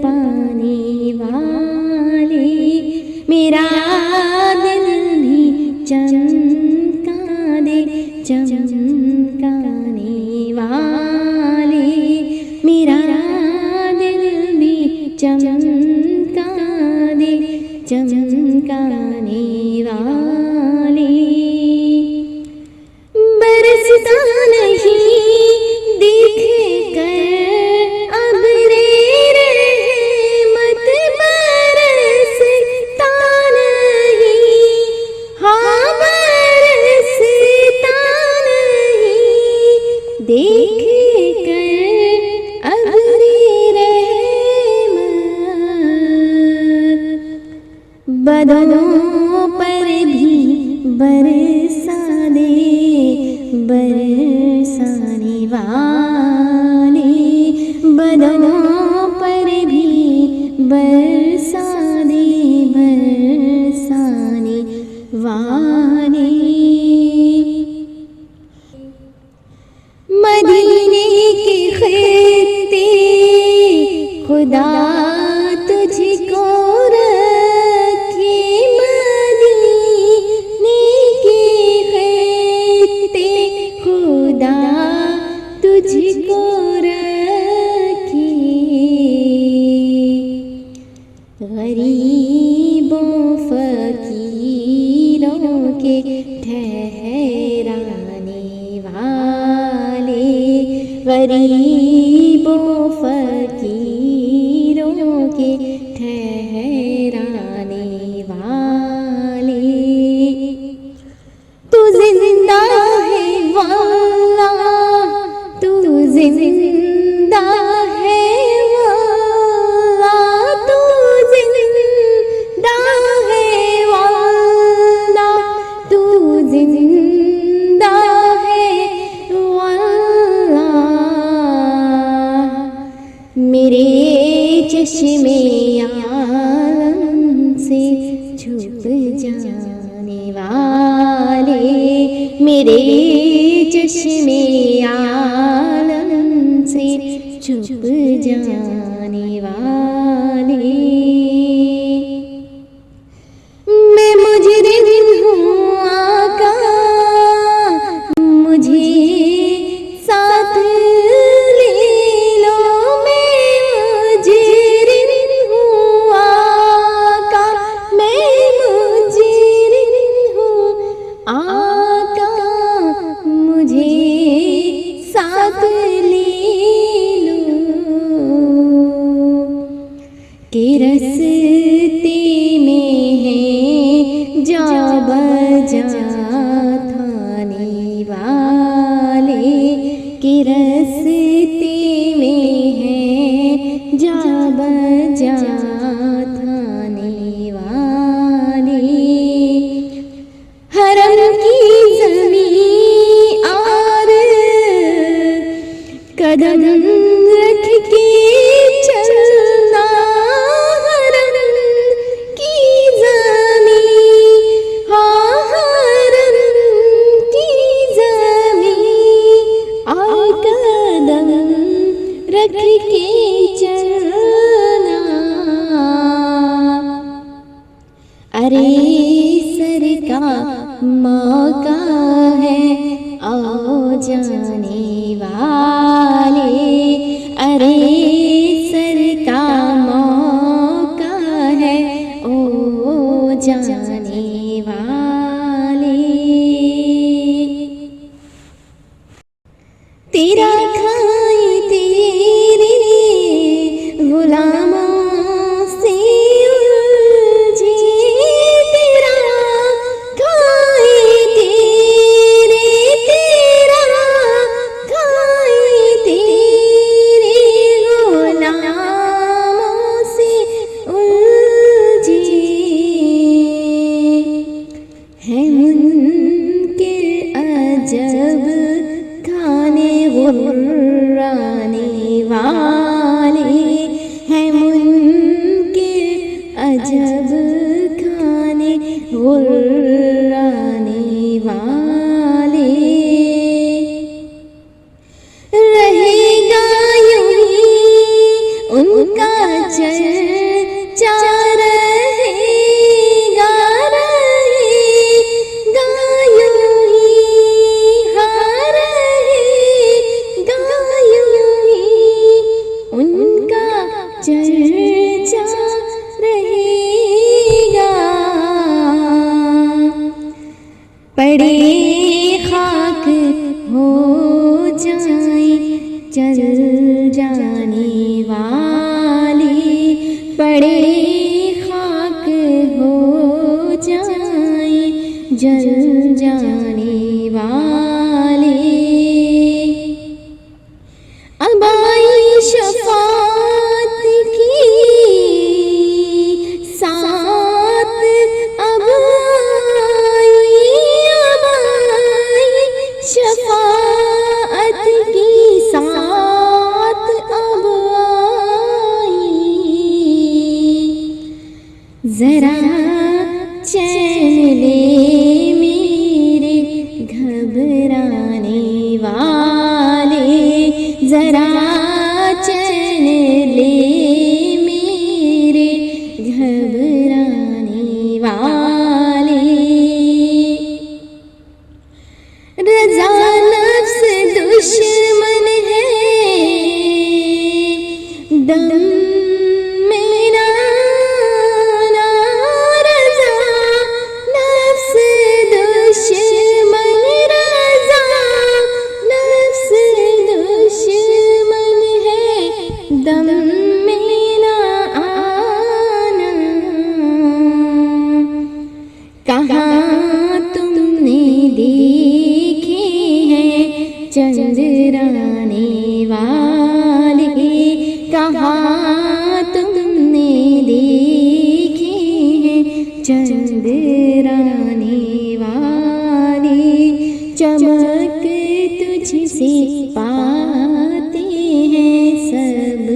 पाने वाले, मेरा दिल भी चमका दे चमकाने वाले, मेरा दिल भी चमका दे चमकाने वाले। बरसता नहीं देख कर अब रे रहमत, बरसता नहीं, हाँ बरसता नहीं देख कर अब रे रहमत। बदनों पर भी बरसा दे बरसाने वाले, बदनों पर भी बरसा दे बरसाने वाले। मदीने के खित्ते खुदा तुझको रखे, मदीने के खित्ते खुदा तुझको रखे। गरीबों फकीरों के ठहराने वाले, गरीबों फकीरों के ठहराने वाले। तू जिंदा है वल्लाह, तू जिंदा है वल्लाह, तू जिंदा है वल्लाह, तू जिंदा है वल्लाह। मेरे चश्मे आलम से छुप जाने वाले, मेरे चश्मे आलम से छुप जाने वाले। मैं मुजरिम हूँ आका, मुझे साथ ले लो। मैं मुजरिम हूँ आका, मैं मुजरिम हूँ आका, मुझे साथ ले लो। कि रस्ते में है जा बजा थाने वाले, कि रस्ते में है जा बजा थाने वाले। हरम की ज़मीं आर कदम रख के चलना, हरम की ज़मीं, हाँ हरम की ज़मीं आर कदम रख के चलना। अरे सर का मौका है आओ जाने वाले, अरे सर का मौका है ओ जाने वाले। तेरा खाए तेरे गुलामों से उलझे, तेरा खाए तेरे, तेरा खाए तेरे गुलामों से उलझे। है मुनकिर अजब खाने गुर्राने वाले, है मुनकिर अजब खाने गुर्राने वाले। रहेगा यूं ही उनका चर्चा रहेगा। पड़े खाक हो जाए चल जाने वाले, पड़े खाक हो जाए जल जाने वाले। अब आई शफात की साथ, अब आई शफाअत की साथ अब आई। जरा चैन ले मेरे घबराने वाले, जरा चैन ले मेरे घबराने वाले। रज़ा नफ्स दुश्मन है दम मेरा ना, रज़ा नफ्स दुश्मन, रज़ा नफ्स दुश्मन है दम मेरा आना। कहाँ तुमने देखे हैं चंद्राने वाले, कहाँ तुमने देखे हैं चंद्राने वाले। चमक तुझसे पाते हैं सब